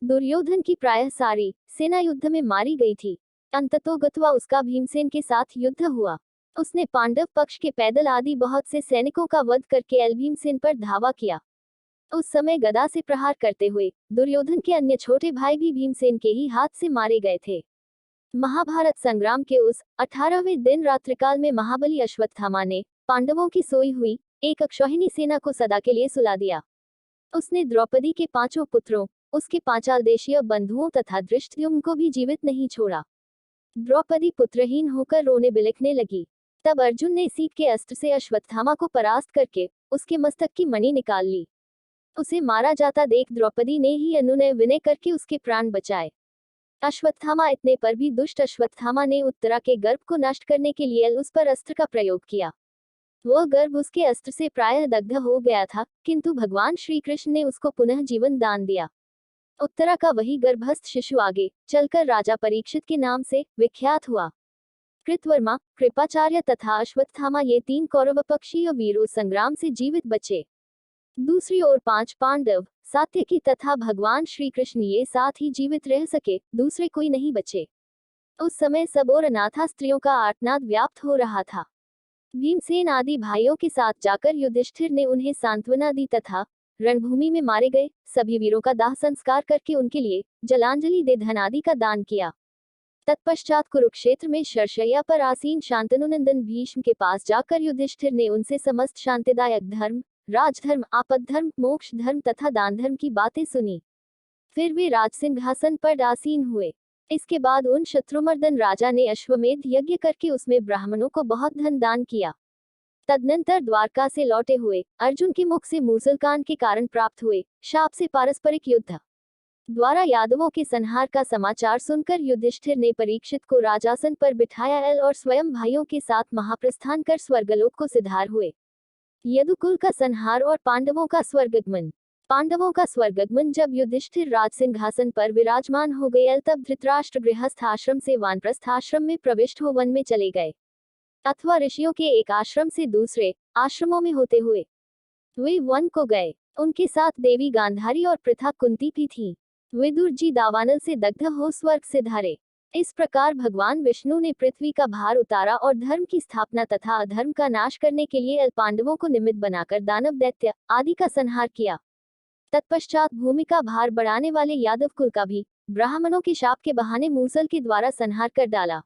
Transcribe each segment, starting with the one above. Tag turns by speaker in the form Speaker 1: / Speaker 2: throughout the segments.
Speaker 1: दुर्योधन की प्रायः सारी सेना युद्ध में मारी गई थी। अंततोगत्वा उसका भीमसेन के साथ युद्ध हुआ। उसने पांडव पक्ष के पैदल आदि बहुत से सैनिकों का वध करके भीमसेन पर धावा किया। उस समय गदा से प्रहार करते हुए दुर्योधन के अन्य छोटे भाई भी भीमसेन के ही हाथ से मारे गए थे। महाभारत संग्राम के उस 18वें दिन रात्रिकाल में महाबली अश्वत्थामा ने पांडवों की सोई हुई एक अक्षौहिणी सेना को सदा के लिए सुला दिया। उसने द्रौपदी के 5 पुत्रों, उसके 5 देशीय बंधुओं तथा धृष्टद्युम्न को भी जीवित नहीं छोड़ा। द्रौपदी पुत्रहीन होकर रोने बिलखने लगी। तब अर्जुन ने सीप के अस्त्र से अश्वत्थामा को परास्त करके उसके मस्तक की मणि निकाल ली। उसे मारा जाता देख द्रौपदी ने ही अनुनय विनय करके उसके प्राण बचाए। अश्वत्थामा इतने पर भी दुष्ट अश्वत्थामा ने उत्तरा के गर्भ को नष्ट करने के लिए उस पर अस्त्र का प्रयोग किया। वह गर्भ उसके अस्त्र से प्रायः दग्ध हो गया था, किंतु भगवान श्री कृष्ण ने उसको पुनः जीवन दान दिया। उत्तरा का वही गर्भस्थ शिशु आगे चलकर राजा परीक्षित के नाम से विख्यात हुआ। कृतवर्मा, कृपाचार्य तथा अश्वत्थामा ये 3 कौरव पक्षीय वीरों संग्राम से जीवित बचे। दूसरी ओर 5 पांडव, सात्यकी तथा भगवान श्री कृष्ण ये साथ ही जीवित रह सके, दूसरे कोई नहीं बचे। उस समय सब और अनाथा स्त्रियों का आर्तनाद व्याप्त हो रहा था। भीमसेन आदि भाइयों के साथ जाकर युधिष्ठिर ने उन्हें सांत्वना दी तथा रणभूमि में मारे गए सभी वीरों का दाह संस्कार करके उनके लिए जलांजलि दे धन आदि का दान किया। तत्पश्चात कुरुक्षेत्र में शरशय्या पर आसीन शांतनुनंदन भीष्म के पास जाकर युधिष्ठिर ने उनसे समस्त शांतिदायक धर्म, राजधर्म, आपदधर्म, मोक्ष धर्म तथा दान धर्म की बातें सुनी। फिर वे राजसिंहासन पर आसीन हुए। इसके बाद उन शत्रुमर्दन राजा ने अश्वमेध यज्ञ करके उसमें ब्राह्मणों को बहुत धन दान किया। तदनंतर द्वारका से लौटे हुए अर्जुन के मुख से मूसलकांड के कारण प्राप्त हुए शाप से पारस्परिक युद्ध द्वारा यादवों के संहार का समाचार सुनकर युधिष्ठिर ने परीक्षित को राजासन पर बिठाया और स्वयं भाइयों के साथ महाप्रस्थान कर स्वर्गलोक को सिधार हुए। यदुकुल का संहार और पांडवों का स्वर्गगमन। पांडवों का स्वर्गगमन जब युधिष्ठिर राज सिंहासन पर विराजमान हो गए तब धृतराष्ट्र गृहस्थ आश्रम से वानप्रस्थ आश्रम में प्रविष्ट हो वन में चले गए, अथवा ऋषियों के एक आश्रम से दूसरे आश्रमों में होते हुए वे वन को गए। उनके साथ देवी गांधारी और पृथा कुंती भी थीं। विदुर जी दावानल से दग्ध हो स्वर्ग से धारे। इस प्रकार भगवान विष्णु ने पृथ्वी का भार उतारा और धर्म की स्थापना तथा अधर्म का नाश करने के लिए पांडवों को निमित्त बनाकर दानव, दैत्य आदि का संहार किया। तत्पश्चात भूमि का भार बढ़ाने वाले यादव कुल का भी ब्राह्मणों के शाप के बहाने मूसल के द्वारा संहार कर डाला।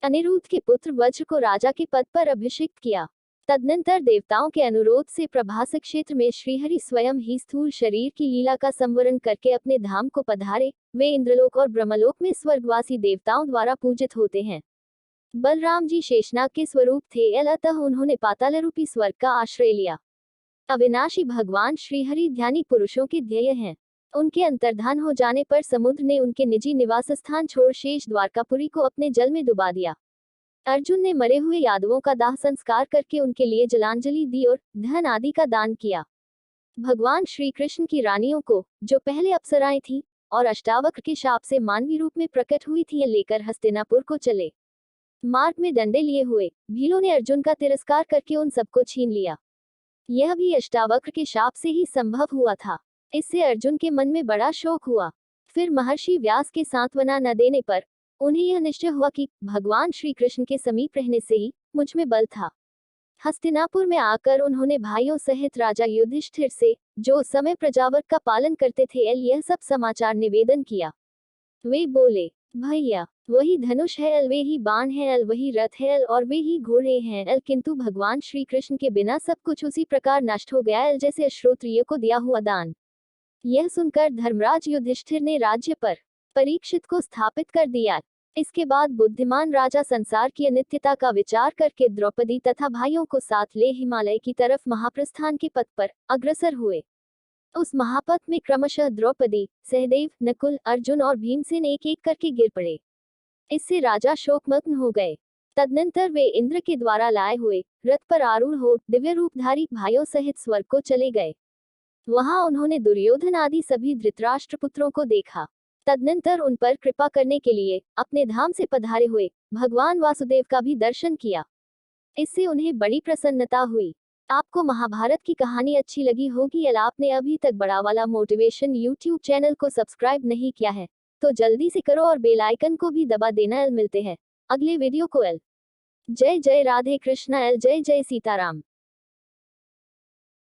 Speaker 1: अनिरुद्ध के पुत्र वज्र को राजा के पद पर अभिषिक्त किया। तदनंतर देवताओं के अनुरोध से प्रभास क्षेत्र में श्रीहरि स्वयं ही स्थूल शरीर की लीला का संवरण करके अपने धाम को पधारे। वे इंद्रलोक और ब्रह्मलोक में स्वर्गवासी देवताओं द्वारा पूजित होते हैं। बलराम जी शेषनाग के स्वरूप थे, अतः उन्होंने पाताल रूपी स्वर्ग का आश्रय लिया। अविनाशी भगवान श्रीहरि ध्यानी पुरुषों के ध्येय हैं। उनके अंतर्धान हो जाने पर समुद्र ने उनके निजी निवास स्थान छोड़ शेष द्वारकापुरी को अपने जल में डुबा दिया। अर्जुन ने मरे हुए यादवों का दाह संस्कार करके उनके लिए जलांजलि दी और धन आदि का दान किया। भगवान श्री कृष्ण की रानियों को, जो पहले अप्सराएं थीं और अष्टावक्र के शाप से मानवी रूप में प्रकट हुई थीं, लेकर हस्तिनापुर को चले। मार्ग में डंडे लिए हुए भीलों ने अर्जुन का तिरस्कार करके उन सबको छीन लिया। यह भी अष्टावक्र के शाप से ही संभव हुआ था। इससे अर्जुन के मन में बड़ा शोक हुआ। फिर महर्षि व्यास के सांत्वना न देने पर उन्हें यह निश्चय हुआ कि भगवान श्री कृष्ण के समीप रहने से ही मुझ में बल था। हस्तिनापुर में आकर उन्होंने भाइयों सहित राजा युधिष्ठिर से, जो उस समय प्रजावर्ग का पालन करते थे, यह सब समाचार निवेदन किया। वे बोले, भैया, वही धनुष है, वे ही बाण है, वही रथ है और वे ही घोड़े हैं, किंतु भगवान श्री कृष्ण के बिना सब कुछ उसी प्रकार नष्ट हो गया जैसे अश्रोत्रिय को दिया हुआ दान। यह सुनकर धर्मराज युधिष्ठिर ने राज्य पर परीक्षित को स्थापित कर दिया। इसके बाद बुद्धिमान राजा संसार की अनित्यता का विचार करके द्रौपदी तथा भाइयों को साथ ले हिमालय की तरफ महाप्रस्थान के पथ पर अग्रसर हुए। उस महापथ में क्रमशः द्रौपदी, सहदेव, नकुल, अर्जुन और भीमसेन एक एक करके गिर पड़े। इससे राजा शोकमग्न हो गए। तदनंतर वे इंद्र के द्वारा लाए हुए रथ पर आरूढ़ हो दिव्य रूपधारी भाइयों सहित स्वर्ग को चले गए। वहां उन्होंने दुर्योधन आदि सभी धृतराष्ट्र पुत्रों को देखा। तदनंतर उन पर कृपा करने के लिए अपने धाम से पधारे हुए भगवान वासुदेव का भी दर्शन किया। इससे उन्हें बड़ी प्रसन्नता हुई। आपको महाभारत की कहानी अच्छी लगी होगी या आपने अभी तक बड़ा वाला मोटिवेशन यूट्यूब चैनल को सब्सक्राइब नहीं किया है तो जल्दी से करो और बेल आइकन को भी दबा देना। मिलते हैं अगले वीडियो को। जय जय राधे कृष्णा। जय जय सीताराम।